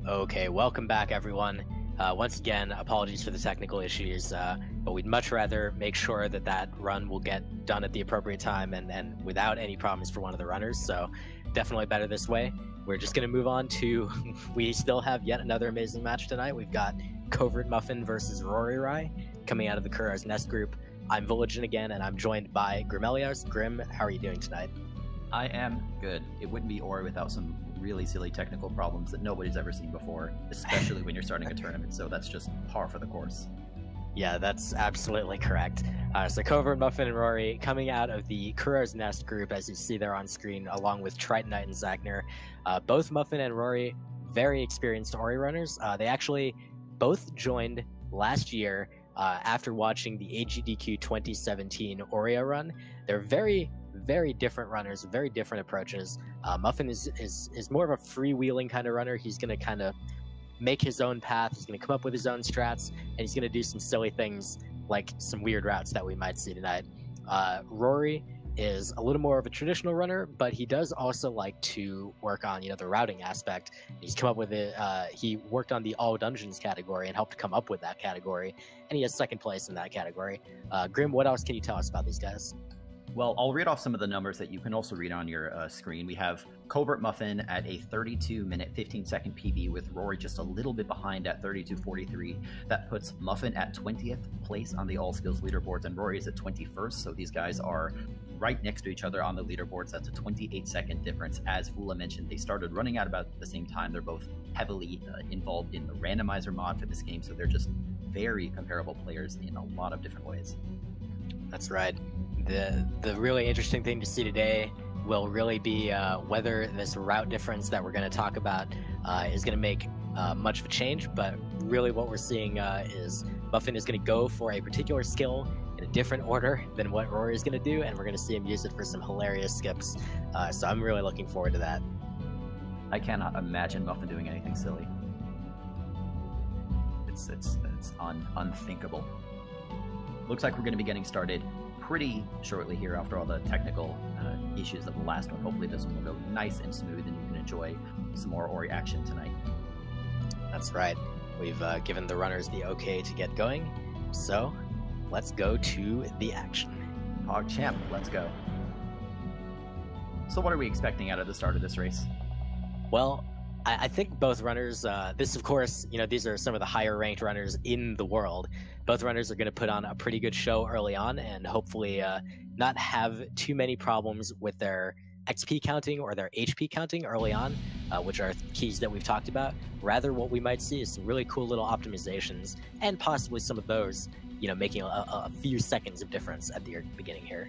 Okay, welcome back, everyone. Once again, apologies for the technical issues, but we'd much rather make sure that that run will get done at the appropriate time and without any problems for one of the runners, so definitely better this way. We're just going to move on to, we still have yet another amazing match tonight. We've got Covert Muffin versus Roryrai coming out of the Kurar's Nest group. I'm Voligen again, and I'm joined by Grimelios. Grim, how are you doing tonight? I am good. It wouldn't be Ori without some really silly technical problems that nobody's ever seen before, especially when you're starting a tournament, so that's just par for the course. Yeah, that's absolutely correct. So Covert, Muffin, and Rory coming out of the Kurar's Nest group, as you see there on screen, along with Tritonite and Zagner. Both Muffin and Rory, very experienced Ori runners. They actually both joined last year after watching the AGDQ 2017 Oreo run. They're very different runners, very different approaches. Muffin is more of a freewheeling kind of runner. He's going to kind of make his own path. He's going to come up with his own strats, and he's going to do some silly things like some weird routes that we might see tonight. Rory is a little more of a traditional runner, but he does also like to work on, the routing aspect. He's come up with it. He worked on the all dungeons category and helped come up with that category, and he has second place in that category. Grim, what else can you tell us about these guys? Well, I'll read off some of the numbers that you can also read on your screen. We have Covert Muffin at a 32-minute, 15-second PB, with Rory just a little bit behind at 32:43. That puts Muffin at 20th place on the All Skills leaderboards, and Rory is at 21st, so these guys are right next to each other on the leaderboards. That's a 28-second difference. As Vula mentioned, they started running at about the same time. They're both heavily involved in the randomizer mod for this game, so they're just very comparable players in a lot of different ways. That's right. The really interesting thing to see today will really be whether this route difference that we're going to talk about is going to make much of a change, but really what we're seeing is Muffin is going to go for a particular skill in a different order than what Rory is going to do, and we're going to see him use it for some hilarious skips, so I'm really looking forward to that. I cannot imagine Muffin doing anything silly. It's unthinkable. Looks like we're going to be getting started pretty shortly here after all the technical issues of the last one. Hopefully this one will go nice and smooth and you can enjoy some more Ori action tonight. That's right. We've given the runners the okay to get going, so let's go to the action. PogChamp, let's go. So what are we expecting out of the start of this race? Well, I think both runners, this of course, these are some of the higher ranked runners in the world. Both runners are going to put on a pretty good show early on and hopefully not have too many problems with their XP counting or their HP counting early on, which are keys that we've talked about. Rather, what we might see is some really cool little optimizations and possibly some of those, making a few seconds of difference at the beginning here.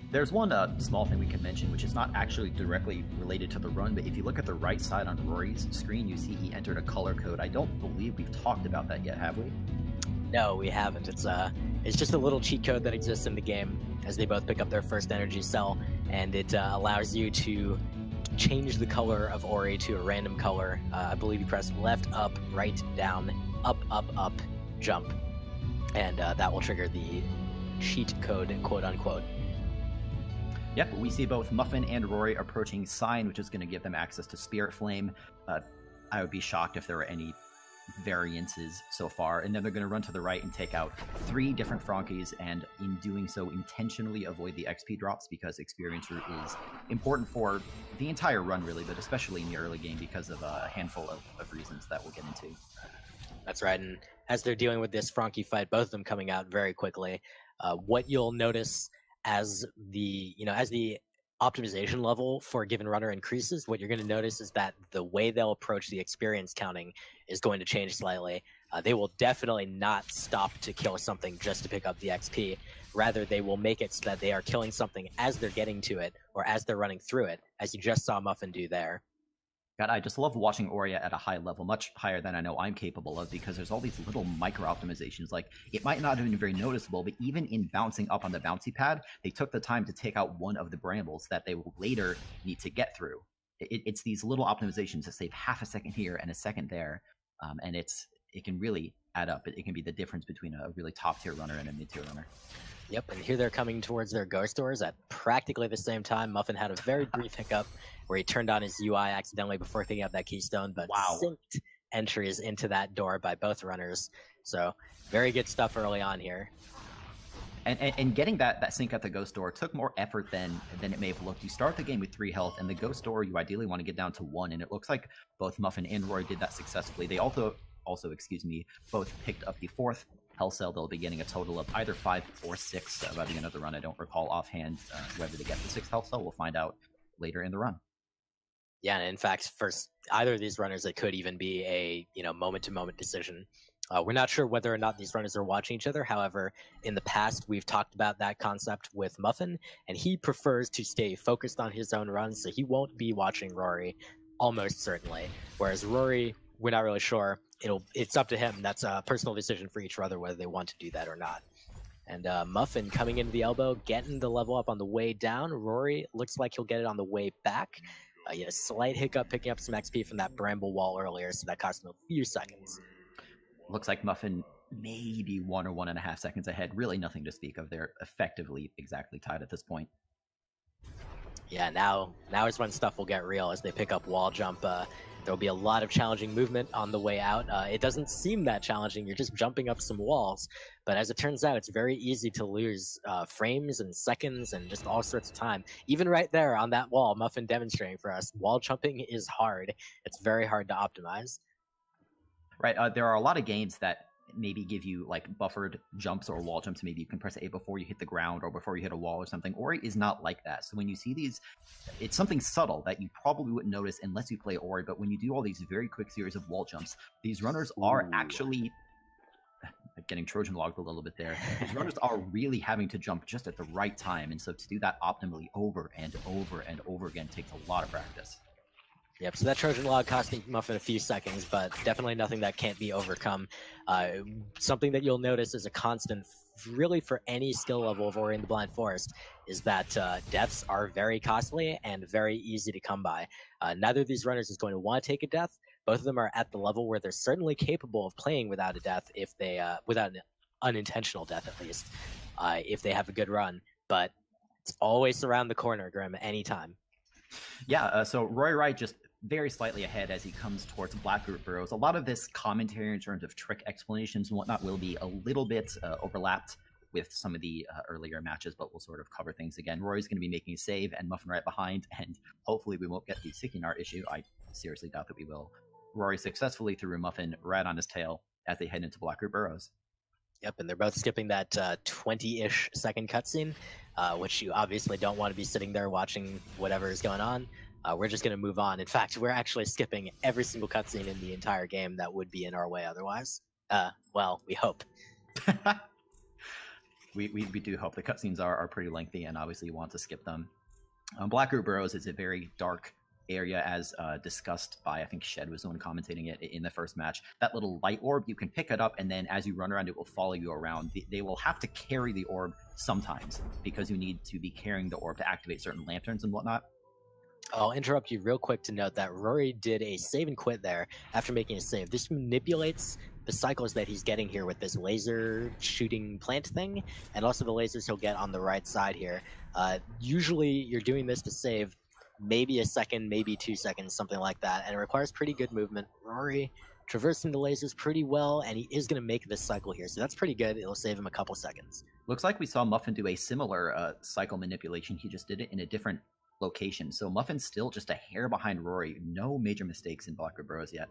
There's one small thing we can mention, which is not actually directly related to the run, but if you look at the right side on Rory's screen, you see he entered a color code. I don't believe we've talked about that yet, have we? No, we haven't. It's just a little cheat code that exists in the game as they both pick up their first energy cell, and it allows you to change the color of Ori to a random color. I believe you press left, up, right, down, up, jump, and that will trigger the cheat code, quote unquote. Yep, we see both Muffin and Rory approaching Sign, which is going to give them access to Spirit Flame. I would be shocked if there were any variances so far. And then they're going to run to the right and take out 3 different Frankies, and in doing so, intentionally avoid the XP drops, because Experience Root is important for the entire run, really, but especially in the early game because of a handful of reasons that we'll get into. That's right, and as they're dealing with this Frankie fight, both of them coming out very quickly, what you'll notice as the optimization level for a given runner increases, what you're going to notice is that the way they'll approach the experience counting is going to change slightly. They will definitely not stop to kill something just to pick up the XP. Rather, they will make it so that they are killing something as they're getting to it or as they're running through it, as you just saw Muffin do there. God, I just love watching Ori at a high level, much higher than I know I'm capable of, because there's all these little micro optimizations. Like, it might not have been very noticeable, but even in bouncing up on the bouncy pad, they took the time to take out one of the brambles that they will later need to get through. It's these little optimizations that save half a second here and a second there, and it can really add up. It can be the difference between a really top tier runner and a mid tier runner. Yep, and here they're coming towards their ghost doors at practically the same time. Muffin had a very brief hiccup where he turned on his UI accidentally before picking up that keystone, but synced entries into that door by both runners. So very good stuff early on here. And getting that sync at the Ghost Door took more effort than it may have looked. You start the game with 3 health, and the Ghost Door you ideally want to get down to 1, and it looks like both Muffin and Rory did that successfully. They also excuse me, both picked up the 4th health cell. They'll be getting a total of either 5 or 6 by the end of the run. I don't recall offhand whether they get the 6th health cell. We'll find out later in the run. Yeah, and in fact, for either of these runners, it could even be a moment-to-moment decision. We're not sure whether or not these runners are watching each other. However, in the past, we've talked about that concept with Muffin, and he prefers to stay focused on his own runs, so he won't be watching Rory, almost certainly. Whereas Rory, we're not really sure. It's up to him. That's a personal decision for each runner whether they want to do that or not. And Muffin coming into the elbow, getting the level up on the way down. Rory looks like he'll get it on the way back. He had a slight hiccup picking up some XP from that bramble wall earlier, so that cost him a few seconds. Looks like Muffin maybe 1 or 1.5 seconds ahead. Really nothing to speak of. They're effectively exactly tied at this point. Yeah, now is when stuff will get real as they pick up wall jump. There'll be a lot of challenging movement on the way out. It doesn't seem that challenging. You're just jumping up some walls. But as it turns out, it's very easy to lose frames and seconds and just all sorts of time. Even right there on that wall, Muffin demonstrating for us, wall jumping is hard. It's very hard to optimize. Right. There are a lot of games that maybe give you like buffered jumps or wall jumps. Maybe you can press A before you hit the ground or before you hit a wall or something. Ori is not like that. So when you see these, it's something subtle that you probably wouldn't notice unless you play Ori. But when you do all these very quick series of wall jumps, these runners are actually getting Trojan logged a little bit there. These runners are really having to jump just at the right time. And so to do that optimally over and over and over again takes a lot of practice. Yep, so that Trojan log costing Muffin a few seconds, but definitely nothing that can't be overcome. Something that you'll notice is a constant, really for any skill level of Ori in the Blind Forest, is that deaths are very costly and very easy to come by. Neither of these runners is going to want to take a death. Both of them are at the level where they're certainly capable of playing without a death, if they without an unintentional death at least, if they have a good run. But it's always around the corner, Grim, anytime. Yeah, so Roryrai just very slightly ahead as he comes towards Black Group Burrows. A lot of this commentary in terms of trick explanations and whatnot will be a little bit overlapped with some of the earlier matches, but we'll sort of cover things again. Rory's going to be making a save and Muffin right behind, and hopefully we won't get the Sikinar issue. I seriously doubt that we will. Rory successfully threw Muffin right on his tail as they head into Black Group Burrows. Yep, and they're both skipping that 20-ish second cutscene, which you obviously don't want to be sitting there watching whatever is going on. We're just going to move on. In fact, we're actually skipping every single cutscene in the entire game that would be in our way otherwise. Well, we hope. we do hope. The cutscenes are pretty lengthy, and obviously you want to skip them. Black Group Burrows is a very dark area, as discussed by, I think Shed was the one commentating it in the first match. That little light orb, you can pick it up, and then as you run around, it will follow you around. They will have to carry the orb sometimes, because you need to be carrying the orb to activate certain lanterns and whatnot. I'll interrupt you real quick to note that Rory did a save and quit there after making a save. This manipulates the cycles that he's getting here with this laser shooting plant thing, and also the lasers he'll get on the right side here. Usually you're doing this to save maybe a second, maybe 2 seconds, something like that, and it requires pretty good movement. Rory traversing the lasers pretty well, and he is going to make this cycle here, so that's pretty good. It'll save him a couple seconds. Looks like we saw Muffin do a similar cycle manipulation. He just did it in a different location. So Muffin's still just a hair behind Rory. No major mistakes in Black Group Burrows yet.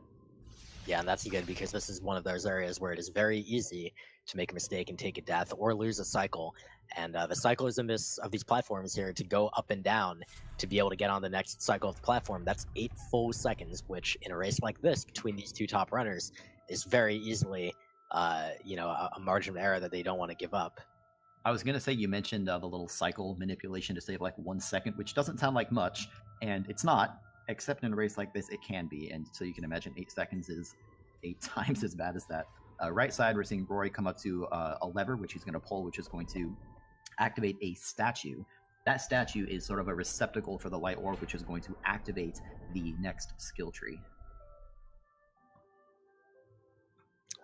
Yeah, and that's good because this is one of those areas where it is very easy to make a mistake and take a death or lose a cycle. And the cycle is in these platforms here to go up and down to be able to get on the next cycle of the platform. That's 8 full seconds, which in a race like this between these two top runners is very easily, a margin of error that they don't want to give up. I was going to say, you mentioned the little cycle manipulation to save like 1 second, which doesn't sound like much, and it's not, except in a race like this, it can be. And so you can imagine 8 seconds is 8 times as bad as that. Right side, we're seeing Rory come up to a lever, which he's going to pull, which is going to activate a statue. That statue is sort of a receptacle for the light orb, which is going to activate the next skill tree.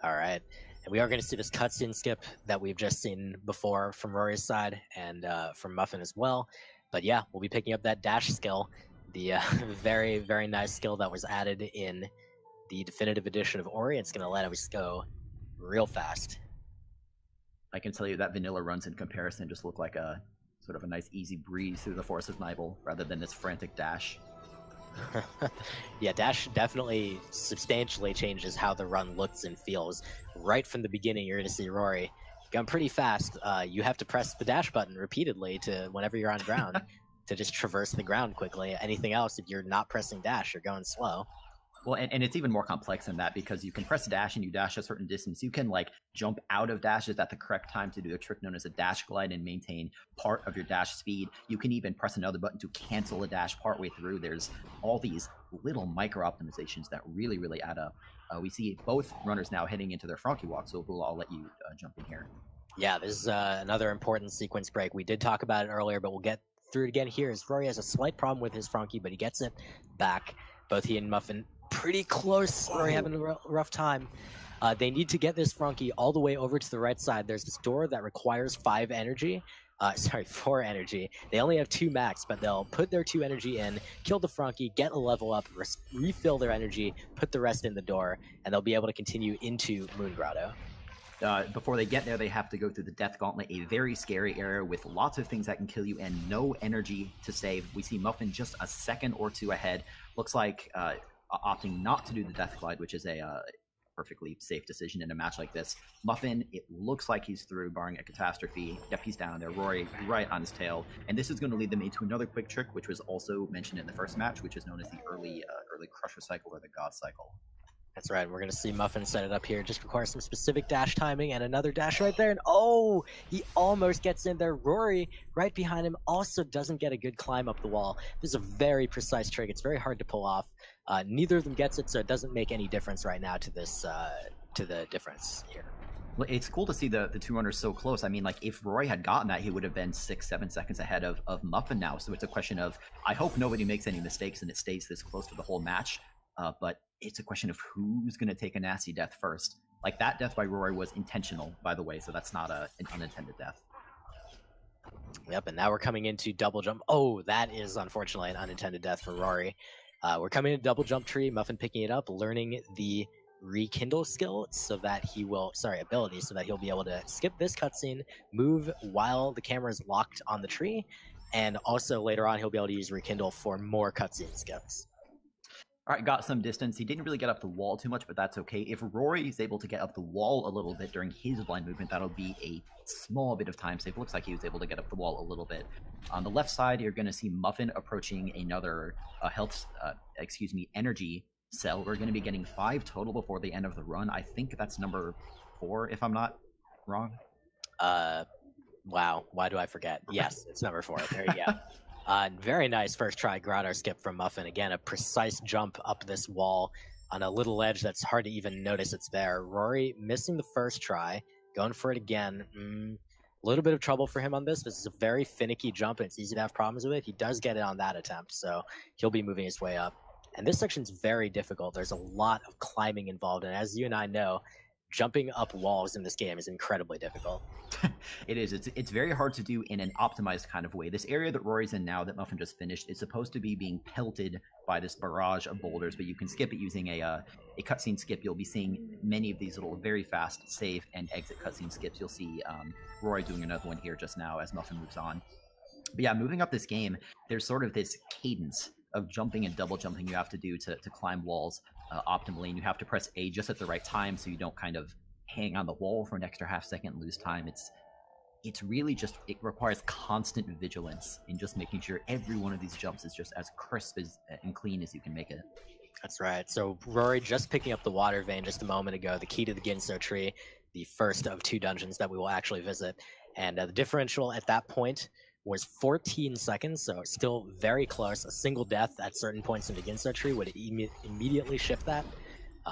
All right. And we are going to see this cutscene skip that we've just seen before from Rory's side and from Muffin as well. But yeah, we'll be picking up that dash skill, the very, very nice skill that was added in the definitive edition of Ori. It's going to let us go real fast. I can tell you that vanilla runs in comparison just look like a sort of a nice easy breeze through the Forest of Nibel rather than this frantic dash. Yeah, dash definitely substantially changes how the run looks and feels. Right from the beginning, you're going to see Rory going pretty fast. You have to press the dash button repeatedly to whenever you're on ground to just traverse the ground quickly. Anything else, if you're not pressing dash, you're going slow. Well, and it's even more complex than that because you can press dash and you dash a certain distance. You can like jump out of dashes at the correct time to do a trick known as a dash glide and maintain part of your dash speed. You can even press another button to cancel a dash partway through. There's all these little micro optimizations that really, really add up. We see both runners now heading into their Frankie walk, so I'll let you jump in here. Yeah, this is another important sequence break. We did talk about it earlier, but we'll get through it again here. As Rory has a slight problem with his Frankie, but he gets it back. Both he and Muffin pretty close. Rory having a rough time. They need to get this Frankie all the way over to the right side. There's this door that requires 4 energy. They only have 2 max, but they'll put their 2 energy in, kill the Frankie, get a level up, refill their energy, put the rest in the door, and they'll be able to continue into Moon Grotto. Before they get there, they have to go through the Death Gauntlet, a very scary area with lots of things that can kill you and no energy to save. We see Muffin just a second or 2 ahead. Looks like opting not to do the Death Glide, which is a perfectly safe decision in a match like this. Muffin, it looks like he's through, barring a catastrophe. Yep, he's down there. Rory right on his tail. And this is going to lead them into another quick trick, which was also mentioned in the first match, which is known as the early Crusher Cycle or the God Cycle. That's right. We're going to see Muffin set it up here. Just requires some specific dash timing and another dash right there. And oh, he almost gets in there. Rory right behind him also doesn't get a good climb up the wall. This is a very precise trick. It's very hard to pull off. Neither of them gets it, so it doesn't make any difference right now to this to the difference here. Well, it's cool to see the 2 runners so close. I mean, like, if Rory had gotten that, he would have been 6-7 seconds ahead of Muffin now. So it's a question of, I hope nobody makes any mistakes and it stays this close to the whole match. But it's a question of who's going to take a nasty death first. Like, that death by Rory was intentional, by the way, so that's not an unintended death. Yep, and now we're coming into double jump. Oh, that is unfortunately an unintended death for Rory. We're coming into double jump tree, Muffin picking it up, learning the rekindle skill so that he will, ability, so that he'll be able to skip this cutscene, move while the camera is locked on the tree, and also later on he'll be able to use rekindle for more cutscene skips. All right, got some distance. He didn't really get up the wall too much, but that's okay. If Rory is able to get up the wall a little bit during his blind movement, that'll be a small bit of time save. Looks like he was able to get up the wall a little bit. On the left side, you're going to see Muffin approaching another energy cell. We're going to be getting 5 total before the end of the run. I think that's number 4, if I'm not wrong. Wow, why do I forget? Yes, it's number 4. There you go. Very nice first try grotto skip from Muffin. Again, a precise jump up this wall on a little ledge that's hard to even notice it's there. Rory missing the first try, going for it again. A little bit of trouble for him on this. This is a very finicky jump, and it's easy to have problems with it. He does get it on that attempt, so he'll be moving his way up. And this section's very difficult. There's a lot of climbing involved, and as you and I know, jumping up walls in this game is incredibly difficult. It is. It's very hard to do in an optimized kind of way. This area that Rory's in now, that Muffin just finished, is supposed to be being pelted by this barrage of boulders, but you can skip it using a cutscene skip. You'll be seeing many of these little very fast save and exit cutscene skips. You'll see Rory doing another one here just now as Muffin moves on. But yeah, moving up this game, there's sort of this cadence of jumping and double jumping you have to do to climb walls optimally, and you have to press A just at the right time so you don't kind of hang on the wall for an extra half second and lose time. It's really just, it requires constant vigilance in just making sure every one of these jumps is just as crisp and clean as you can make it. That's right. So Rory just picking up the water vein just a moment ago, the key to the Ginso tree, the first of 2 dungeons that we will actually visit. And the differential at that point was 14 seconds, so still very close. A single death at certain points in the Ginso tree would immediately shift that.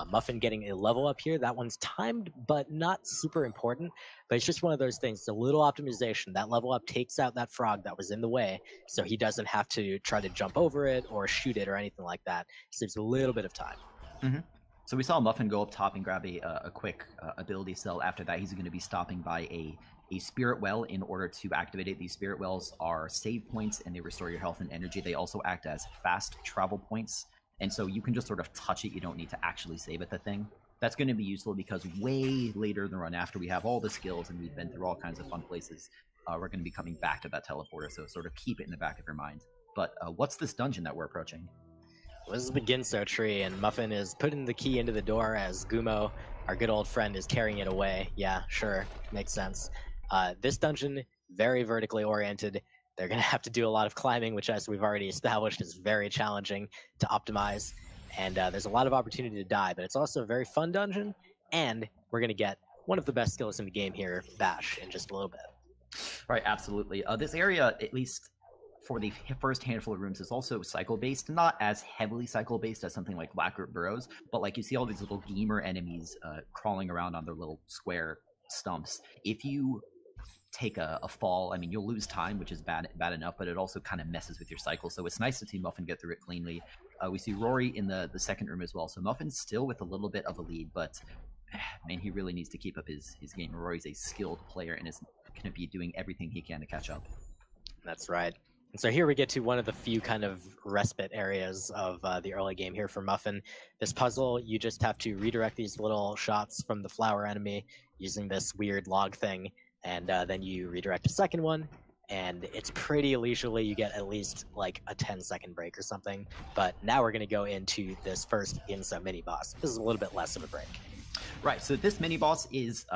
Muffin getting a level up here. That one's timed, but not super important. But it's just one of those things. It's a little optimization. That level up takes out that frog that was in the way, so he doesn't have to try to jump over it or shoot it or anything like that. Saves a little bit of time. Mm-hmm. So we saw Muffin go up top and grab a quick ability cell. After that, he's going to be stopping by a spirit well in order to activate it. These spirit wells are save points, and they restore your health and energy. They also act as fast travel points. And so you can just sort of touch it. You don't need to actually save at the thing. That's going to be useful because way later in the run, after we have all the skills and we've been through all kinds of fun places, we're going to be coming back to that teleporter. So sort of keep it in the back of your mind. But what's this dungeon that we're approaching? Well, this is the Ginso tree, and Muffin is putting the key into the door as Gumo, our good old friend, is carrying it away. Yeah, sure, makes sense. This dungeon, very vertically oriented. They're going to have to do a lot of climbing, which, as we've already established, is very challenging to optimize. And there's a lot of opportunity to die, but it's also a very fun dungeon, and we're going to get one of the best skills in the game here, Bash, in just a little bit. Right, absolutely. This area, at least for the first handful of rooms, is also cycle-based, not as heavily cycle-based as something like Blackroot Burrows, but like you see all these little gamer enemies crawling around on their little square stumps. If you take a fall, I mean, you'll lose time, which is bad enough, but it also kind of messes with your cycle, so it's nice to see Muffin get through it cleanly. We see Rory in the second room as well, so Muffin's still with a little bit of a lead, but man, he really needs to keep up his game. Rory's a skilled player and is going to be doing everything he can to catch up. That's right. And so here we get to one of the few kind of respite areas of the early game here for Muffin. This puzzle, you just have to redirect these little shots from the flower enemy using this weird log thing, and then you redirect a second one, and it's pretty leisurely. You get at least like a 10-second break or something. But now we're going to go into this first Ginso mini-boss. This is a little bit less of a break. Right, so this mini-boss is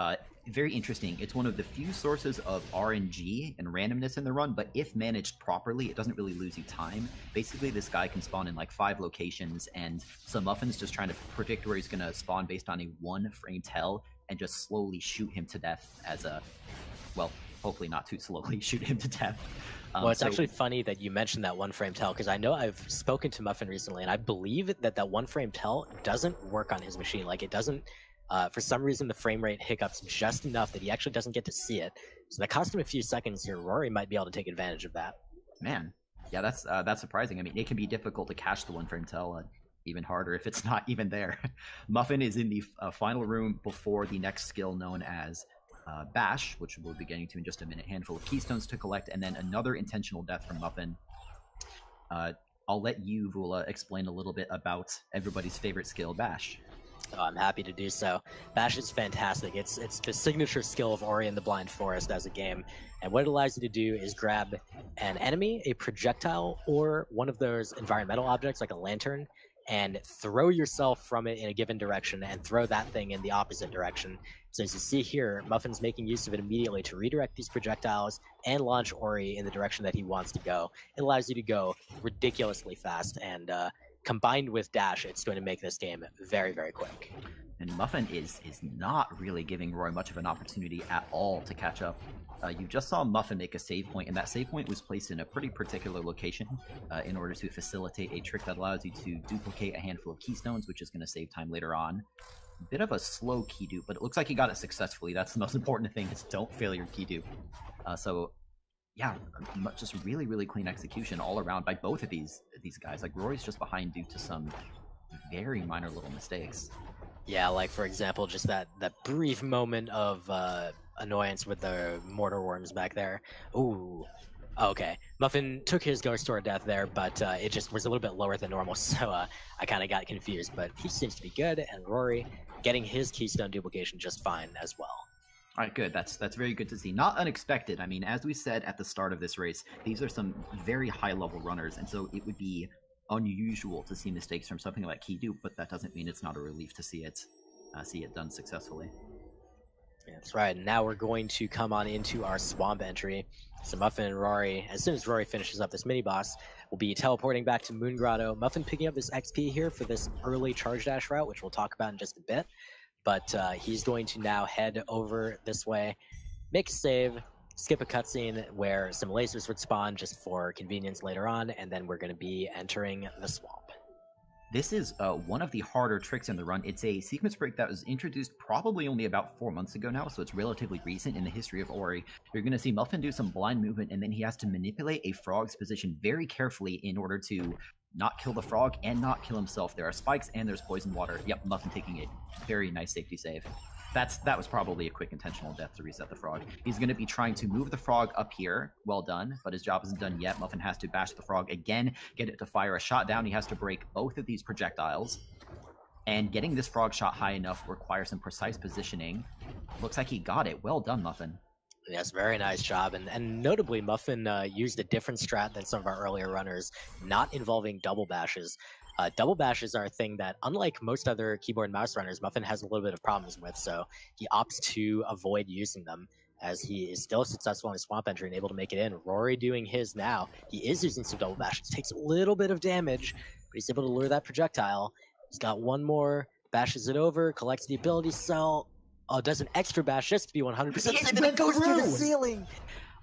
very interesting. It's one of the few sources of RNG and randomness in the run, but if managed properly, it doesn't really lose you time. Basically, this guy can spawn in like 5 locations, and so Muffin's just trying to predict where he's going to spawn based on a 1-frame tell and just slowly shoot him to death as a, well, hopefully not too slowly shoot him to death. Well, it's actually funny that you mentioned that 1-frame tell, because I know I've spoken to Muffin recently, and I believe that 1-frame tell doesn't work on his machine. Like, it doesn't... for some reason, the frame rate hiccups just enough that he actually doesn't get to see it. So that cost him a few seconds here. Rory might be able to take advantage of that. Man, yeah, that's surprising. I mean, it can be difficult to catch the 1-frame tell, even harder if it's not even there. Muffin is in the final room before the next skill known as Bash, which we'll be getting to in just a minute. Handful of keystones to collect, and then another intentional death from Muffin. I'll let you, Vula, explain a little bit about everybody's favorite skill, Bash. Oh, I'm happy to do so. Bash is fantastic. It's the signature skill of Ori and the Blind Forest as a game, and what it allows you to do is grab an enemy, a projectile, or one of those environmental objects like a lantern, and throw yourself from it in a given direction and throw that thing in the opposite direction. So as you see here, Muffin's making use of it immediately to redirect these projectiles and launch Ori in the direction that he wants to go. It allows you to go ridiculously fast, and combined with Dash, it's going to make this game very, very quick. And Muffin is not really giving Roy much of an opportunity at all to catch up. You just saw Muffin make a save point, and that save point was placed in a pretty particular location in order to facilitate a trick that allows you to duplicate a handful of keystones, which is going to save time later on. Bit of a slow key dupe, but it looks like he got it successfully. That's the most important thing, is don't fail your key dupe. So yeah, just really, really clean execution all around by both of these guys. Like, Rory's just behind due to some very minor little mistakes. Yeah, like, for example, just that brief moment of annoyance with the mortar worms back there. Ooh. Okay. Muffin took his ghost to death there, but it just was a little bit lower than normal, so I kind of got confused. But he seems to be good, and Rory getting his keystone duplication just fine as well. All right, good. That's very good to see. Not unexpected. I mean, as we said at the start of this race, these are some very high-level runners, and so it would be unusual to see mistakes from something like key dupe, but that doesn't mean it's not a relief to see it done successfully. That's right. And now we're going to come on into our swamp entry. So Muffin and Rory, as soon as Rory finishes up this mini-boss, will be teleporting back to Moon Grotto. Muffin picking up this XP here for this early charge dash route, which we'll talk about in just a bit. But he's going to now head over this way, make a save, skip a cutscene where some lasers would spawn just for convenience later on, and then we're going to be entering the swamp. This is one of the harder tricks in the run. It's a sequence break that was introduced probably only about 4 months ago now, so it's relatively recent in the history of Ori. You're going to see Muffin do some blind movement, and then he has to manipulate a frog's position very carefully in order to not kill the frog and not kill himself. There are spikes and there's poison water. Yep, Muffin taking a very nice safety save. That was probably a quick intentional death to reset the frog. He's going to be trying to move the frog up here. Well done, but his job isn't done yet. Muffin has to bash the frog again, get it to fire a shot down. He has to break both of these projectiles. And getting this frog shot high enough requires some precise positioning. Looks like he got it. Well done, Muffin. Yes, very nice job. And notably, Muffin used a different strat than some of our earlier runners, not involving double bashes. Double bashes are a thing that, unlike most other keyboard and mouse runners, Muffin has a little bit of problems with, so he opts to avoid using them, as he is still successful in his swamp entry and able to make it in. Rory doing his now. He is using some double bashes, takes a little bit of damage, but he's able to lure that projectile. He's got one more, bashes it over, collects the ability cell, does an extra bash just to be 100% safe, and it goes through the ceiling!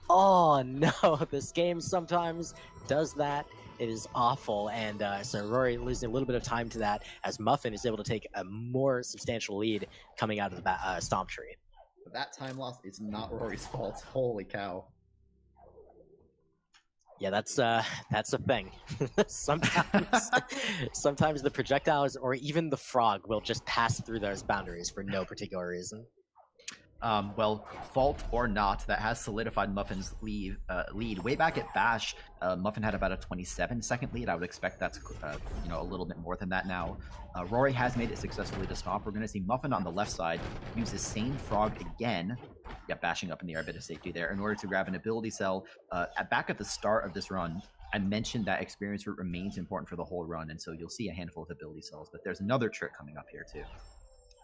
Oh no, this game sometimes does that. It is awful, and so Rory losing a little bit of time to that, as Muffin is able to take a more substantial lead coming out of the Stomp Tree. That time loss is not Rory's fault. Holy cow. Yeah, that's a thing. Sometimes the projectiles or even the frog will just pass through those boundaries for no particular reason. Well, fault or not, that has solidified Muffin's lead. Way back at Bash, Muffin had about a 27-second lead. I would expect that's a little bit more than that now. Rory has made it successfully to Stomp. We're going to see Muffin on the left side use the same frog again. Yeah, bashing up in the air, a bit of safety there, in order to grab an ability cell. Back at the start of this run, I mentioned that experience root remains important for the whole run, and so you'll see a handful of ability cells, but there's another trick coming up here too.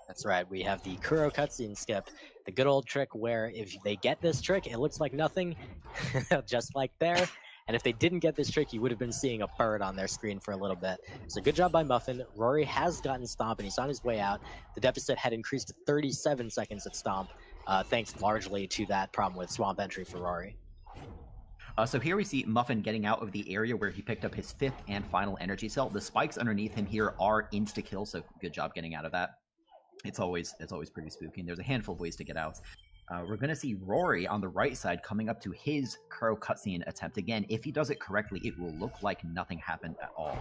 That's right, we have the Kuro cutscene skip, the good old trick where if they get this trick, it looks like nothing, just like there. And if they didn't get this trick, you would have been seeing a bird on their screen for a little bit. So good job by Muffin. Rory has gotten Stomp, and he's on his way out. The deficit had increased to 37 seconds at Stomp, thanks largely to that problem with Swamp Entry for Rory. So here we see Muffin getting out of the area where he picked up his 5th and final energy cell. The spikes underneath him here are insta-kill, so good job getting out of that. It's always pretty spooky, and there's a handful of ways to get out. We're going to see Rory on the right side coming up to his Kuro cutscene attempt. Again, if he does it correctly, it will look like nothing happened at all.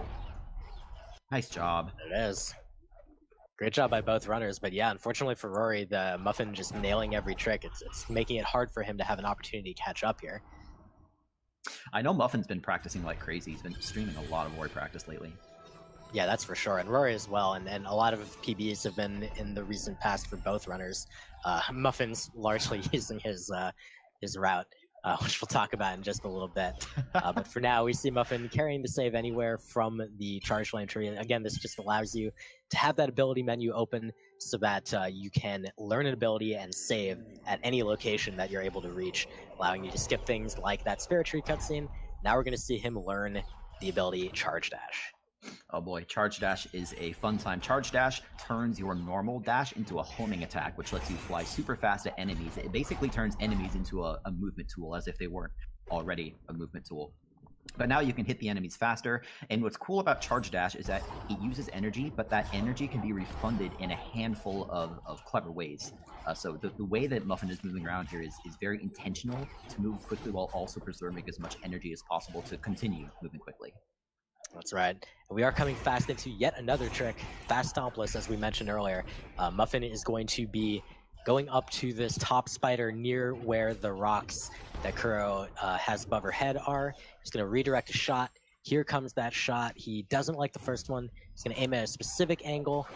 Nice job. It is. Great job by both runners, but yeah, unfortunately for Rory, the Muffin just nailing every trick. It's making it hard for him to have an opportunity to catch up here. I know Muffin's been practicing like crazy. He's been streaming a lot of Rory practice lately. Yeah, that's for sure, and Rory as well, and a lot of PBs have been in the recent past for both runners. Muffin's largely using his route, which we'll talk about in just a little bit. But for now, we see Muffin carrying the save anywhere from the charge flame tree, and again, this just allows you to have that ability menu open so that you can learn an ability and save at any location that you're able to reach, allowing you to skip things like that Spirit Tree cutscene. Now we're going to see him learn the ability Charge Dash. Oh boy, Charge Dash is a fun time. Charge Dash turns your normal dash into a homing attack, which lets you fly super fast at enemies. It basically turns enemies into a movement tool, as if they weren't already a movement tool. But now you can hit the enemies faster, and what's cool about Charge Dash is that it uses energy, but that energy can be refunded in a handful of clever ways. So the way that Muffin is moving around here is very intentional to move quickly while also preserving as much energy as possible to continue moving quickly. That's right. And we are coming fast into yet another trick, Fast Stompless, as we mentioned earlier. Muffin is going to be going up to this top spider near where the rocks that Kuro has above her head are. He's going to redirect a shot. Here comes that shot. He doesn't like the first one. He's going to aim at a specific angle,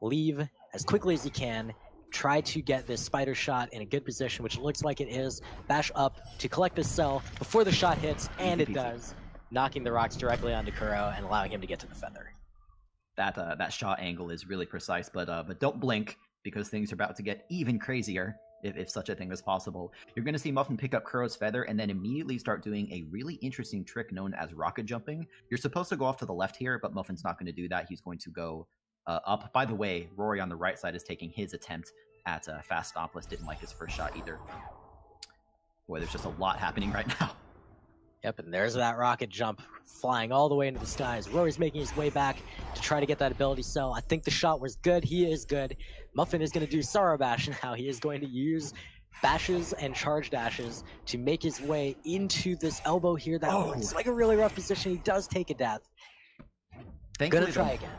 leave as quickly as he can, try to get this spider shot in a good position, which looks like it is. Bash up to collect this cell before the shot hits, and it does, knocking the rocks directly onto Kuro and allowing him to get to the feather. That shot angle is really precise, but don't blink, because things are about to get even crazier, if such a thing is possible. You're going to see Muffin pick up Kuro's feather and then immediately start doing a really interesting trick known as rocket jumping. You're supposed to go off to the left here, but Muffin's not going to do that. He's going to go up. By the way, Rory on the right side is taking his attempt at Fast Stompless. Didn't like his first shot either. Boy, there's just a lot happening right now. Yep, and there's that rocket jump flying all the way into the skies. Rory's making his way back to try to get that ability cell. I think the shot was good. He is good. Muffin is going to do Sorrow Bash now. He is going to use bashes and charge dashes to make his way into this elbow here. That looks like a really rough position. He does take a death. Thankfully, Gonna try again.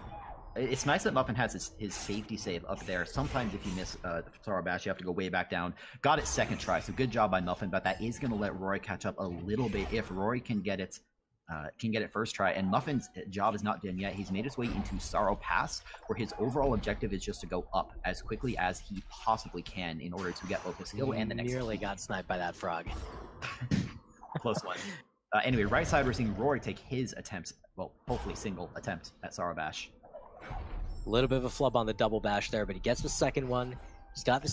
It's nice that Muffin has his safety save up there. Sometimes if you miss Sorrow Bash, you have to go way back down. Got it second try, so good job by Muffin, but that is going to let Rory catch up a little bit if Rory can get it first try. And Muffin's job is not done yet. He's made his way into Sorrow Pass, where his overall objective is just to go up as quickly as he possibly can in order to get both the skill and the next. Nearly got sniped by that frog. Close one. Anyway, right side, we're seeing Rory take his attempts, well, hopefully single attempt at Sorrow Bash. A little bit of a flub on the double bash there, but he gets the second one. He's got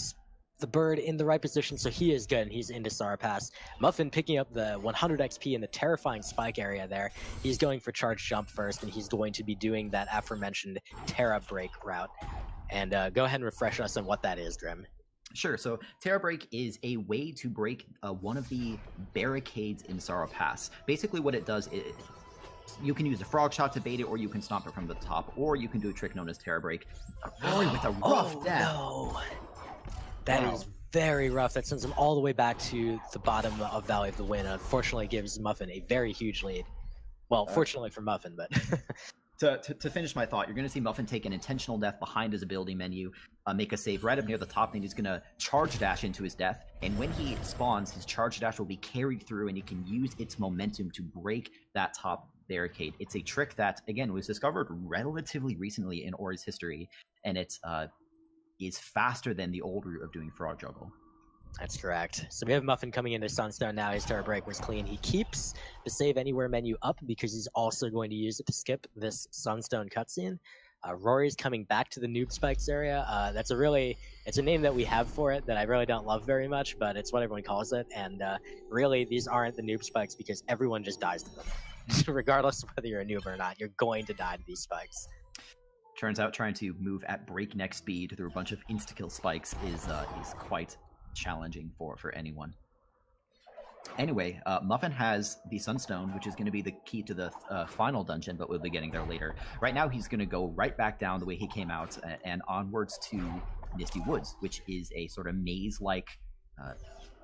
the bird in the right position, so he is good, and he's into Sorrow Pass. Muffin picking up the 100 XP in the terrifying spike area there. He's going for charge jump first, and he's going to be doing that aforementioned Terra Break route. And go ahead and refresh us on what that is, Grim. Sure. So Terra Break is a way to break one of the barricades in Sorrow Pass. Basically what it does is you can use a frog shot to bait it, or you can stomp it from the top, or you can do a trick known as Terra Break. Rory with a rough death. No. That is very rough. That sends him all the way back to the bottom of Valley of the Wind. Unfortunately gives Muffin a very huge lead. Well, fortunately for Muffin, but... To finish my thought, you're going to see Muffin take an intentional death behind his ability menu, make a save right up near the top, and he's going to charge dash into his death. And when he spawns, his charge dash will be carried through, and he can use its momentum to break that top barricade. It's a trick that, again, was discovered relatively recently in Ori's history, and it is faster than the old route of doing frog juggle. That's correct. So we have Muffin coming into Sunstone now. His Terra Break was clean. He keeps the Save Anywhere menu up because he's also going to use it to skip this Sunstone cutscene. Rory's coming back to the Noob Spikes area. It's a name that we have for it that I really don't love very much, but it's what everyone calls it. And really, these aren't the Noob Spikes because everyone just dies to them. Regardless of whether you're a noob or not, you're going to die to these spikes. Turns out trying to move at breakneck speed through a bunch of insta-kill spikes is quite challenging for anyone. Anyway, Muffin has the Sunstone, which is going to be the key to the final dungeon, but we'll be getting there later. Right now, he's going to go right back down the way he came out and onwards to Misty Woods, which is a sort of maze-like,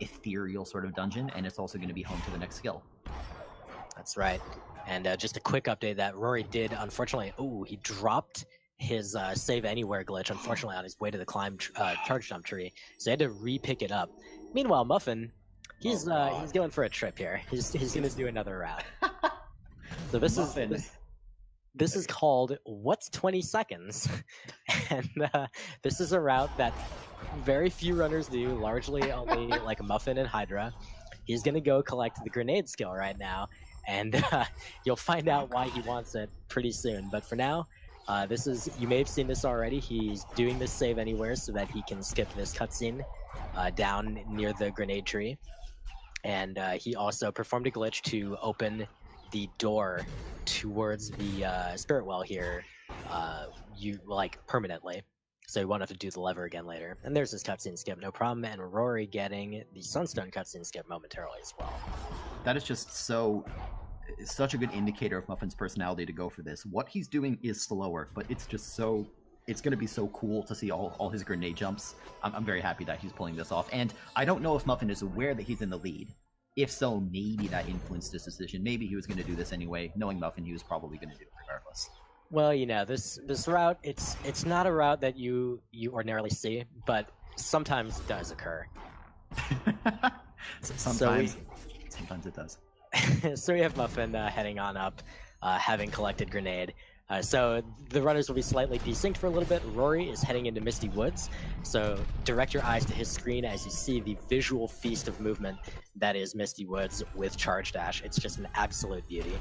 ethereal sort of dungeon, and it's also going to be home to the next skill. That's right. And just a quick update that Rory did, unfortunately, he dropped his Save Anywhere glitch, unfortunately, on his way to the charge jump tree. So he had to re-pick it up. Meanwhile, Muffin, he's going for a trip here. He's going to do another route. So this is called What's 20 Seconds? And this is a route that very few runners do, largely only like Muffin and Hydra. He's going to go collect the grenade skill right now, and you'll find out why he wants it pretty soon. But for now, you may have seen this already. He's doing this Save Anywhere so that he can skip this cutscene down near the grenade tree. And he also performed a glitch to open the door towards the spirit well here, permanently. So you won't have to do the lever again later. And there's this cutscene skip, no problem. And Rory getting the Sunstone cutscene skip momentarily as well. That is just such a good indicator of Muffin's personality to go for this. What he's doing is slower, but it's just it's going to be so cool to see all his grenade jumps. I'm very happy that he's pulling this off. And I don't know if Muffin is aware that he's in the lead. If so, maybe that influenced his decision. Maybe he was going to do this anyway. Knowing Muffin, he was probably going to do it regardless. Well, this route, it's not a route that you ordinarily see, but sometimes it does occur. Sometimes it does. So we have Muffin heading on up, having collected grenade. So the runners will be slightly desynced for a little bit. Rory is heading into Misty Woods, so direct your eyes to his screen as you see the visual feast of movement that is Misty Woods with Charge Dash. It's just an absolute beauty.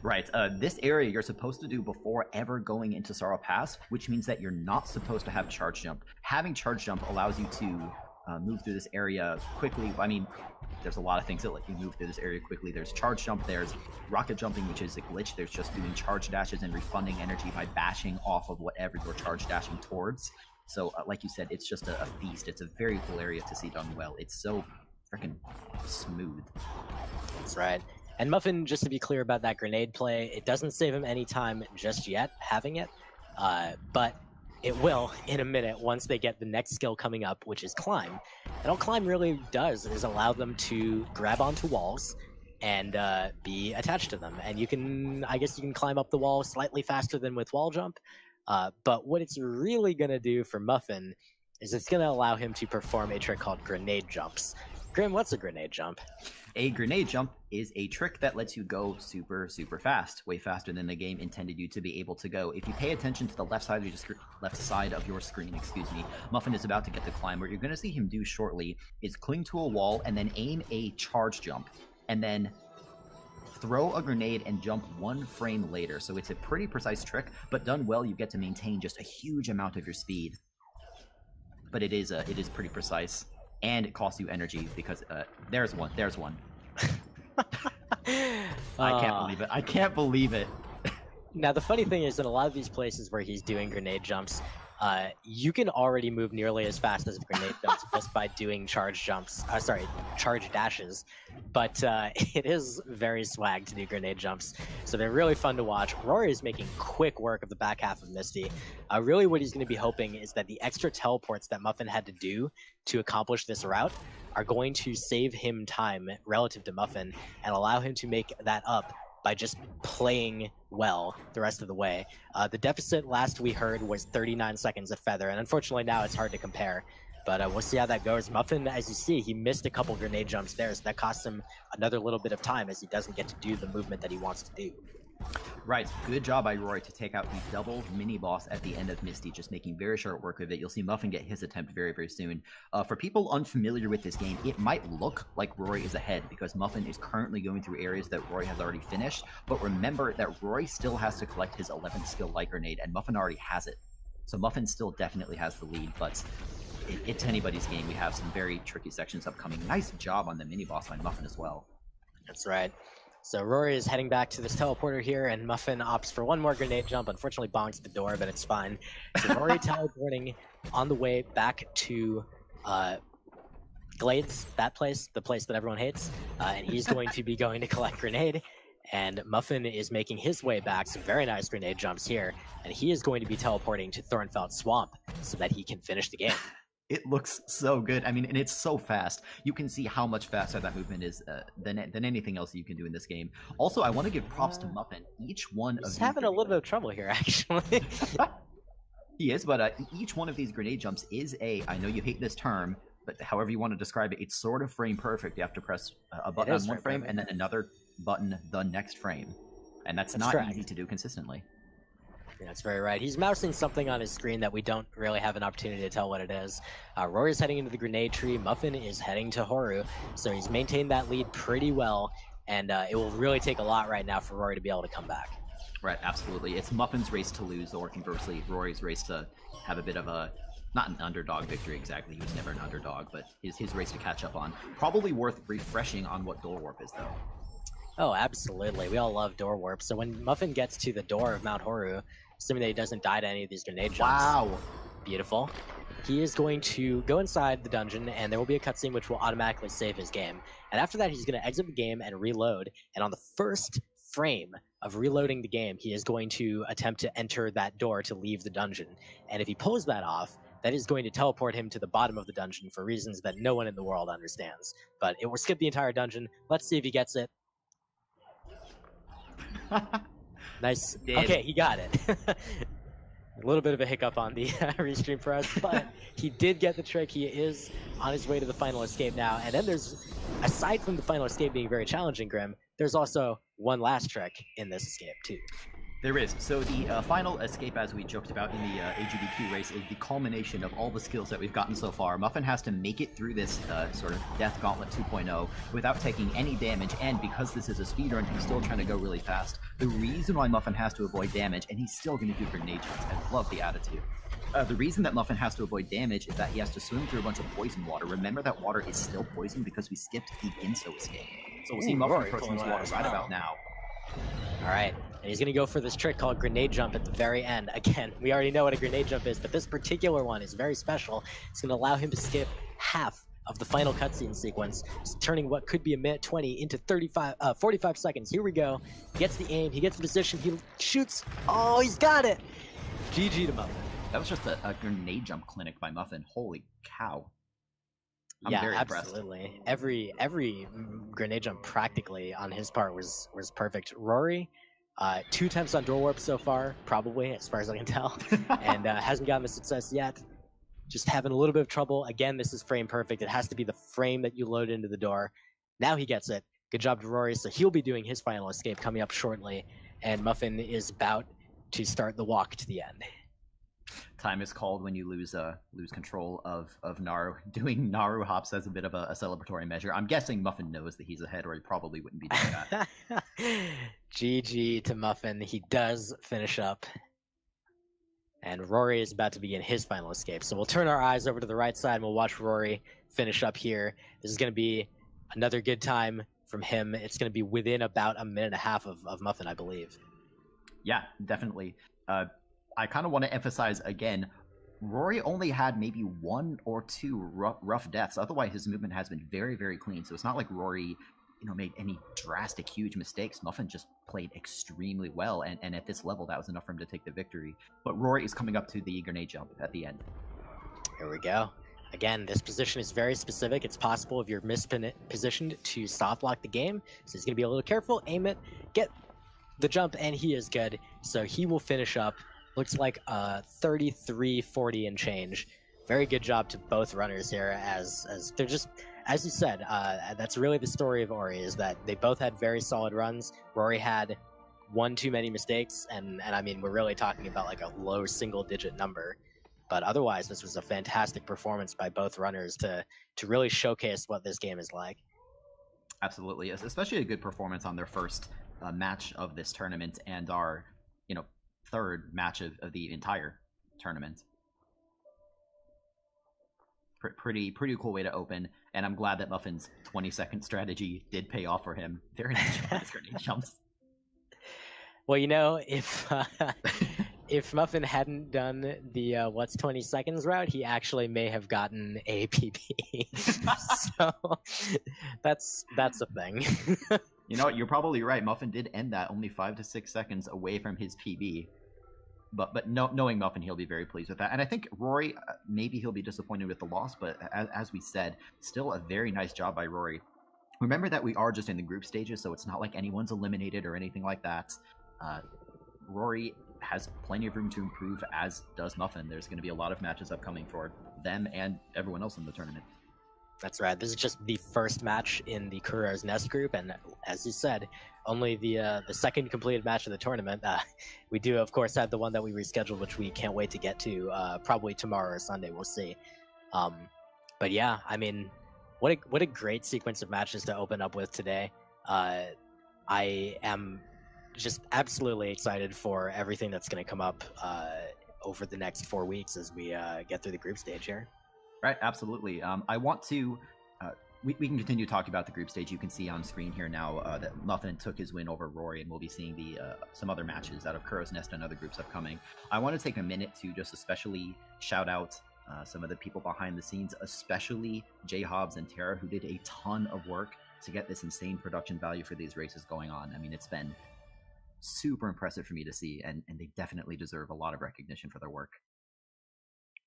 Right. This area you're supposed to do before ever going into Sorrow Pass, which means that you're not supposed to have Charge Jump. Having Charge Jump allows you to move through this area quickly. I mean, there's a lot of things that let you move through this area quickly. There's Charge Jump, there's Rocket Jumping, which is a glitch. There's just doing Charge Dashes and refunding energy by bashing off of whatever you're Charge Dashing towards. So, like you said, it's just a feast. It's a very cool area to see done well. It's so freaking smooth. That's right. And Muffin, just to be clear about that grenade play, it doesn't save him any time just yet having it, but it will in a minute once they get the next skill coming up, which is Climb. And all Climb really does is allow them to grab onto walls and be attached to them. And I guess you can climb up the wall slightly faster than with Wall Jump, But what it's really going to do for Muffin is it's going to allow him to perform a trick called grenade jumps. Grim, what's a grenade jump? A grenade jump is a trick that lets you go super, super fast, way faster than the game intended you to be able to go. If you pay attention to the left side of your screen, Muffin is about to get the climb. What you're going to see him do shortly is cling to a wall and then aim a charge jump, and then throw a grenade and jump 1 frame later. So it's a pretty precise trick, but done well, you get to maintain just a huge amount of your speed. But it is pretty precise. And it costs you energy because there's one. I can't believe it. Now, the funny thing is, in a lot of these places where he's doing grenade jumps, you can already move nearly as fast as grenade jumps just by doing charge dashes. But it is very swag to do grenade jumps, so they're really fun to watch. Rory is making quick work of the back half of Misty. Really what he's going to be hoping is that the extra teleports that Muffin had to do to accomplish this route are going to save him time relative to Muffin and allow him to make that up by just playing well the rest of the way. The deficit last we heard was 39 seconds of Feather, and unfortunately now it's hard to compare. But we'll see how that goes. Muffin, as you see, he missed a couple grenade jumps there, so that costs him another little bit of time as he doesn't get to do the movement that he wants to do. Right, good job by Rory to take out the double mini-boss at the end of Misty, just making very short work of it. You'll see Muffin get his attempt very, very soon. For people unfamiliar with this game, it might look like Rory is ahead because Muffin is currently going through areas that Rory has already finished, but remember that Rory still has to collect his 11th skill Light Grenade, and Muffin already has it. So Muffin still definitely has the lead, but it's anybody's game. We have some very tricky sections upcoming. Nice job on the mini-boss by Muffin as well. That's right. So Rory is heading back to this teleporter here, and Muffin opts for one more grenade jump. Unfortunately, bonks the door, but it's fine. So Rory teleporting on the way back to Glades, that place, the place that everyone hates, and he's going to be going to collect grenade. And Muffin is making his way back, some very nice grenade jumps here, and he is going to be teleporting to Thornfelt Swamp so that he can finish the game. It looks so good. I mean, and it's so fast. You can see how much faster that movement is than anything else you can do in this game. Also, I want to give props to Muffin. Each one of he's having a little bit of trouble here, actually. He is, but each one of these grenade jumps is I know you hate this term, but however you want to describe it, it's sort of frame perfect. You have to press a button on one frame and then another button the next frame. And that's not easy to do consistently. Yeah, that's very right. He's mousing something on his screen that we don't really have an opportunity to tell what it is. Rory's heading into the grenade tree. Muffin is heading to Horu. So he's maintained that lead pretty well. And it will really take a lot right now for Rory to be able to come back. Right, absolutely. It's Muffin's race to lose, or conversely, Rory's race to have a bit of a, not an underdog victory exactly. He was never an underdog, but his race to catch up on. Probably worth refreshing on what Door Warp is, though. Oh, absolutely. We all love Door Warp. So when Muffin gets to the door of Mount Horu, assuming that he doesn't die to any of these grenade jumps. Wow. Beautiful. He is going to go inside the dungeon, and there will be a cutscene which will automatically save his game. And after that, he's going to exit the game and reload. And on the first frame of reloading the game, he is going to attempt to enter that door to leave the dungeon. And if he pulls that off, that is going to teleport him to the bottom of the dungeon for reasons that no one in the world understands. But it will skip the entire dungeon. Let's see if he gets it. Nice. Okay, he got it. A little bit of a hiccup on the restream for us, but he did get the trick. He is on his way to the final escape now. And then there's, aside from the final escape being very challenging, Grim, there's also one last trick in this escape, too. There is. So the final escape, as we joked about in the AGDQ race, is the culmination of all the skills that we've gotten so far. Muffin has to make it through this sort of Death Gauntlet 2.0 without taking any damage, and because this is a speedrun, he's still trying to go really fast. The reason why Muffin has to avoid damage, and he's still going to do grenade jumps, I love the attitude. The reason that Muffin has to avoid damage is that he has to swim through a bunch of poison water. Remember that water is still poison because we skipped the Ginso escape. So we'll see Muffin approaching this water right about now. Alright, and he's going to go for this trick called Grenade Jump at the very end. Again, we already know what a Grenade Jump is, but this particular one is very special. It's going to allow him to skip half of the final cutscene sequence, turning what could be a minute 20 into 45 seconds. Here we go. He gets the aim, he gets the position, he shoots. Oh, he's got it! GG to Muffin. That was just a grenade jump clinic by Muffin. Holy cow. I'm yeah, very absolutely. Every grenade jump practically on his part was perfect. Rory, 2 attempts on door warp so far, probably, as far as I can tell, and hasn't gotten the success yet. Just having a little bit of trouble. Again, this is frame perfect. It has to be the frame that you load into the door. Now he gets it. Good job to Rory. So he'll be doing his final escape coming up shortly, and Muffin is about to start the walk to the end. Time is called when you lose control of Naru. Doing Naru hops as a bit of a celebratory measure. I'm guessing Muffin knows that he's ahead, or he probably wouldn't be doing that. GG to Muffin. He does finish up. And Rory is about to begin his final escape. So we'll turn our eyes over to the right side and we'll watch Rory finish up here. This is going to be another good time from him. It's going to be within about a minute and a half of Muffin, I believe. Yeah, definitely. I kind of want to emphasize again, Rory only had maybe 1 or 2 rough deaths. Otherwise, his movement has been very, very clean. So it's not like Rory, made any drastic, huge mistakes. Muffin just played extremely well, and at this level, that was enough for him to take the victory. But Rory is coming up to the grenade jump at the end. Here we go. Again, this position is very specific. It's possible if you're mispositioned to soft lock the game. So he's going to be a little careful, aim it, get the jump, and he is good. So he will finish up. Looks like 33-40 and change. Very good job to both runners here, as they're just, as you said, that's really the story of Ori, is that they both had very solid runs. Rory had 1 too many mistakes, and I mean, we're really talking about like a low single-digit number. But otherwise, this was a fantastic performance by both runners to really showcase what this game is like. Absolutely, especially a good performance on their first match of this tournament and our, third match of the entire tournament. Pretty cool way to open, and I'm glad that Muffin's 20-second strategy did pay off for him. Very nice job with grenade jumps. Well, if Muffin hadn't done the what's 20 seconds route, he actually may have gotten a PB. So that's a thing. You know what? You're probably right. Muffin did end that only 5 to 6 seconds away from his PB. But knowing Muffin, he'll be very pleased with that. And I think Rory, maybe he'll be disappointed with the loss, but as we said, still a very nice job by Rory. Remember that we are just in the group stages, so it's not like anyone's eliminated or anything like that. Rory has plenty of room to improve, as does Muffin. There's going to be a lot of matches upcoming for them and everyone else in the tournament. That's right. This is just the first match in the Kuro's Nest group, and as you said, only the second completed match of the tournament. We do, of course, have the one that we rescheduled, which we can't wait to get to, probably tomorrow or Sunday. We'll see. But yeah, I mean, what a great sequence of matches to open up with today. I am just absolutely excited for everything that's going to come up over the next 4 weeks as we get through the group stage here. Right, absolutely. I want to... We can continue talking about the group stage. You can see on screen here now that Muffin took his win over Rory, and we'll be seeing some other matches out of Kuro's Nest and other groups upcoming. I want to take a minute to just especially shout out some of the people behind the scenes, especially Jay Hobbs and Tara, who did a ton of work to get this insane production value for these races going on. I mean, it's been super impressive for me to see, and they definitely deserve a lot of recognition for their work.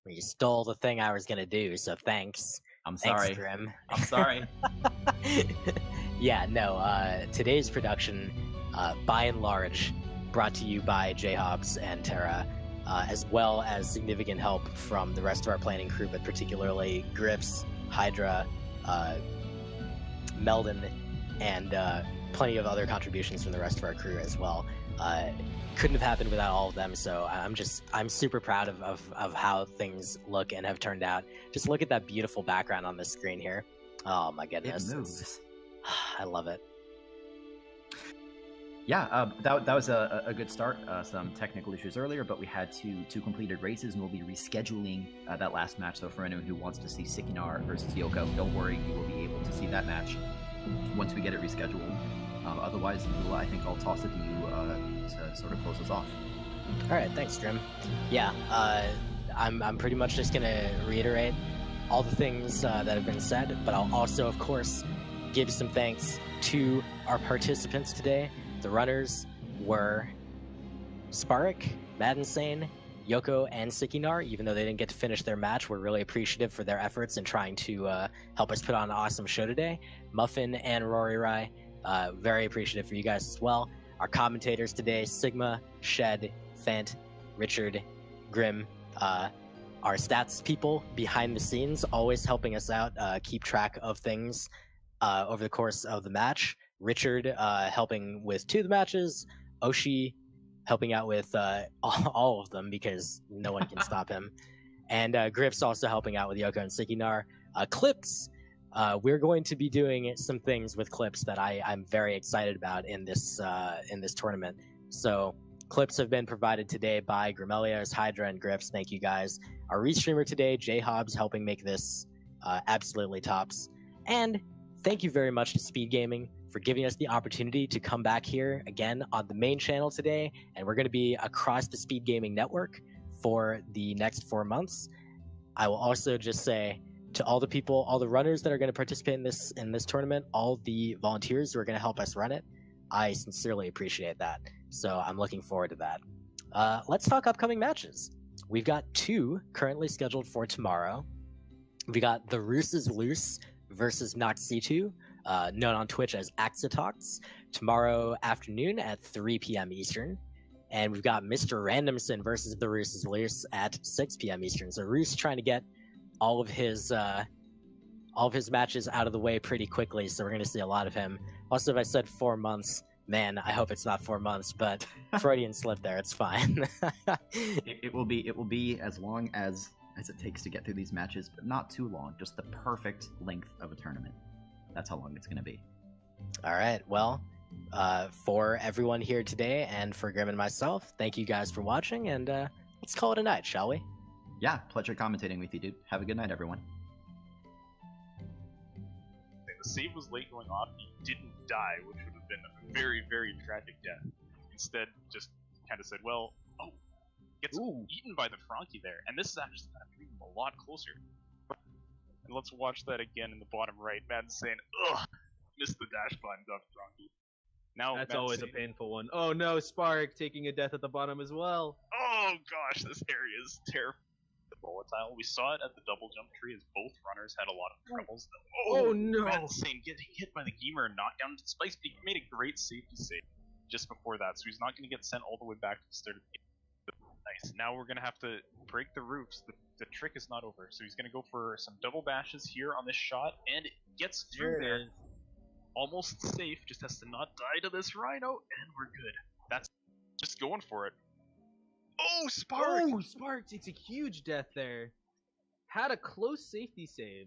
You stole the thing I was going to do, so thanks. I'm sorry. Thanks, Grim. I'm sorry. Yeah, no, today's production, by and large, brought to you by Jay Hobbs and Tara, as well as significant help from the rest of our planning crew, but particularly Griffs, Hydra, Meldon, and plenty of other contributions from the rest of our crew as well. Couldn't have happened without all of them, so I'm super proud of how things look and have turned out. Just look at that beautiful background on the screen here. Oh my goodness. It moves. I love it. Yeah, that was a good start. Some technical issues earlier, but we had two completed races, and we'll be rescheduling that last match. So for anyone who wants to see Sikinar versus Yoko, don't worry, you will be able to see that match once we get it rescheduled. Otherwise, I think I'll toss it to you to sort of close us off. All right, thanks, Grim. Yeah, I'm pretty much just gonna reiterate all the things that have been said, but I'll also, of course, give some thanks to our participants today. The runners were Spark, Mad Insane, Yoko, and Sikinar. Even though they didn't get to finish their match, we're really appreciative for their efforts in trying to help us put on an awesome show today. Muffin and Roryrai, very appreciative for you guys as well. Our commentators today, Sigma, Shed, Fant, Richard, Grim, our stats people behind the scenes, always helping us out, keep track of things over the course of the match. Richard helping with 2 of the matches, Oshi helping out with all of them because no one can stop him, and Griff's also helping out with Yoko and Sikinar. Clips, we're going to be doing some things with Clips that I'm very excited about in this tournament. So clips have been provided today by Grimelios, Hydra, and Griffs. Thank you guys. Our restreamer today, J Hobbs, helping make this absolutely tops. And thank you very much to Speed Gaming for giving us the opportunity to come back here again on the main channel today. And we're going to be across the Speed Gaming network for the next 4 months. I will also just say to all the people, all the runners that are going to participate in this tournament, all the volunteers who are going to help us run it, I sincerely appreciate that. So I'm looking forward to that. Let's talk upcoming matches. We've got 2 currently scheduled for tomorrow. We got The Roos is Loose versus Noxitu, known on Twitch as Axitox, tomorrow afternoon at 3 p.m. Eastern. And we've got Mr. Randomson versus The Roos is Loose at 6 p.m. Eastern. So Roos trying to get all of his matches out of the way pretty quickly, so we're going to see a lot of him. Also, if I said 4 months, man, I hope it's not 4 months, but Freudian slip there, it's fine. It will be as long as it takes to get through these matches, but not too long. Just the perfect length of a tournament. That's how long it's going to be. All right, well, for everyone here today and for Grim and myself, thank you guys for watching, and let's call it a night, shall we? Yeah, pleasure commentating with you, dude. Have a good night, everyone. The save was late going off. He didn't die, which would have been a very, very tragic death. Instead, just kind of said, well, oh, gets eaten by the Frankie there. And this is actually going to bring him a lot closer. And let's watch that again in the bottom right. Madden's saying, ugh, missed the dash climb off Frankie. Now That's Madden's always saying, a painful one. Oh no, Spark taking a death at the bottom as well. oh gosh, this area is terrible. Volatile. We saw it at the double jump tree as both runners had a lot of troubles. Oh, no! Madden's saying getting hit by the Gamer and knocked down to Spikes, but he made a great safety save just before that, so he's not going to get sent all the way back to the start of the game. Nice. Now we're going to have to break the roofs. The trick is not over, so he's going to go for some double bashes here on this shot, and it gets through there. Almost safe, just has to not die to this Rhino, and we're good. That's just going for it. Oh, Spark! Oh, Spark takes a huge death there. Had a close safety save,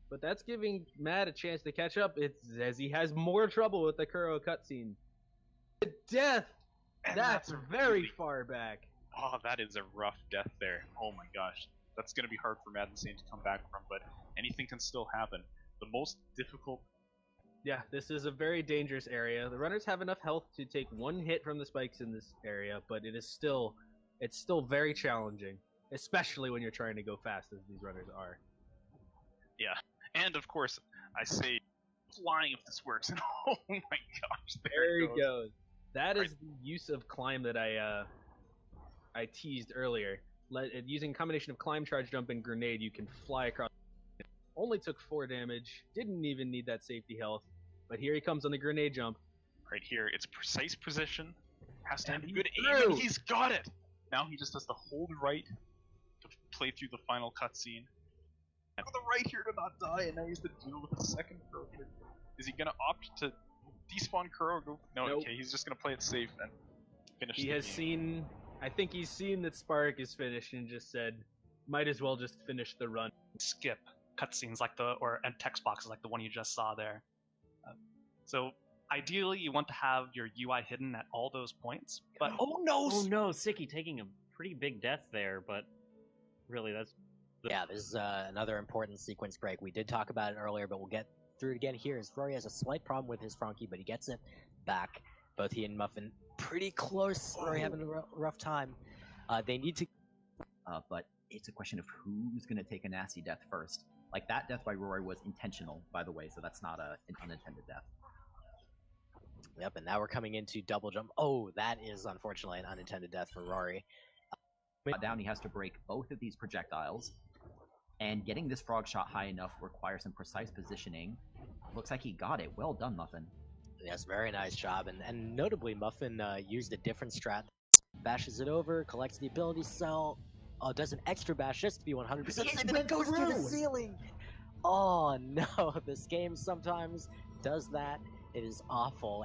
but that's giving Matt a chance to catch up. It's as he has more trouble with the Kuro cutscene. The death! And That's very really far back. Oh, that is a rough death there. Oh my gosh. That's going to be hard for Madden Sane to come back from, but anything can still happen. The most difficult... Yeah, this is a very dangerous area. The runners have enough health to take 1 hit from the spikes in this area, but it's still very challenging, especially when you're trying to go fast as these runners are. Yeah, and of course, I say flying if this works, and oh my gosh, there he goes. That is the use of climb that I teased earlier. Using a combination of climb, charge, jump, and grenade, you can fly across. Only took 4 damage, didn't even need that safety health, but here he comes on the grenade jump. Right here, it's precise position, has to have good through. aim, and he's got it! Now he just has to hold right to play through the final cutscene. And the right here to not die, and now he has to deal with the second Kuro here. Is he gonna opt to despawn Kuro? No, Nope. Okay, he's just gonna play it safe and finish the game. I think he's seen that Spark is finished and just said, might as well just finish the run. Skip cutscenes like and text boxes like the one you just saw there. So ideally, you want to have your UI hidden at all those points. But oh no, Sicky taking a pretty big death there, but really that's. Yeah, this is another important sequence break. We did talk about it earlier, but we'll get through it again here. As Rory has a slight problem with his Frankie, but he gets it back. Both he and Muffin pretty close. Rory having a rough time. They need to. But it's a question of who's going to take a nasty death first. Like, that death by Rory was intentional, by the way, so that's not an unintended death. Yep, and now we're coming into double jump. Oh, that is unfortunately an unintended death for Rory. Down, he has to break both of these projectiles, and getting this frog shot high enough requires some precise positioning. Looks like he got it. Well done, Muffin. Yes, very nice job. And notably, Muffin used a different strat. Bashes it over, collects the ability cell, does an extra bash just to be 100% safe, and it goes through the ceiling! Oh no, this game sometimes does that. It is awful.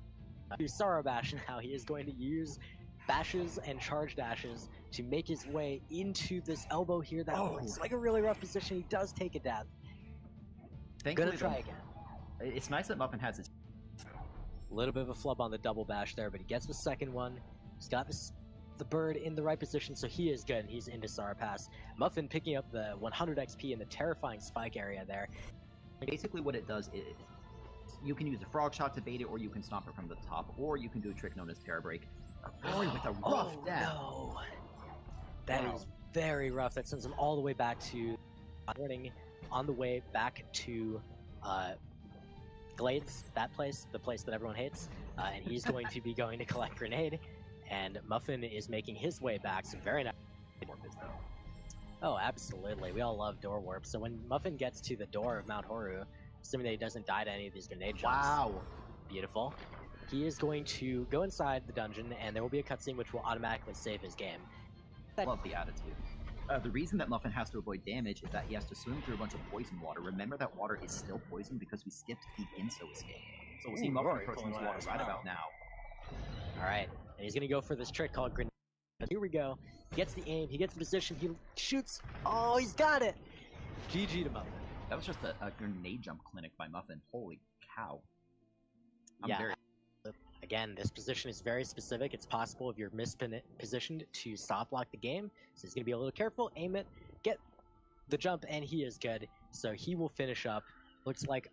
To Sorrow Bash now, he is going to use bashes and charge dashes to make his way into this elbow here. That looks like a really rough position. He does take a death. Thankfully, Gonna try again. It's nice that Muffin has his... A little bit of a flub on the double bash there, but he gets the second one. He's got the bird in the right position, so he is good. He's into Sorrow Pass. Muffin picking up the 100 XP in the terrifying spike area there. Basically what it does is you can use a frog shot to bait it, or you can stomp it from the top, or you can do a trick known as Terror Break. Rory with a rough death. No. That is very rough. That sends him all the way back to warning on the way back to Glades, that place, the place that everyone hates. And he's going to be going to collect Grenade. And Muffin is making his way back. Some very nice. Oh, absolutely. We all love door warp. So when Muffin gets to the door of Mount Horu, assuming that he doesn't die to any of these grenade jumps. Wow. Beautiful. He is going to go inside the dungeon, and there will be a cutscene which will automatically save his game. Love the attitude. The reason that Muffin has to avoid damage is that he has to swim through a bunch of poison water. Remember that water is still poison because we skipped the insta escape. So we'll see Muffin approaching this water right about now. Alright, and he's going to go for this trick called Grenade. Here we go. He gets the aim, he gets the position, he shoots. Oh, he's got it! GG to Muffin. That was just a grenade jump clinic by Muffin. Holy cow. Again, this position is very specific. It's possible if you're mispositioned to soft block the game. So he's going to be a little careful, aim it, get the jump, and he is good. So he will finish up. Looks like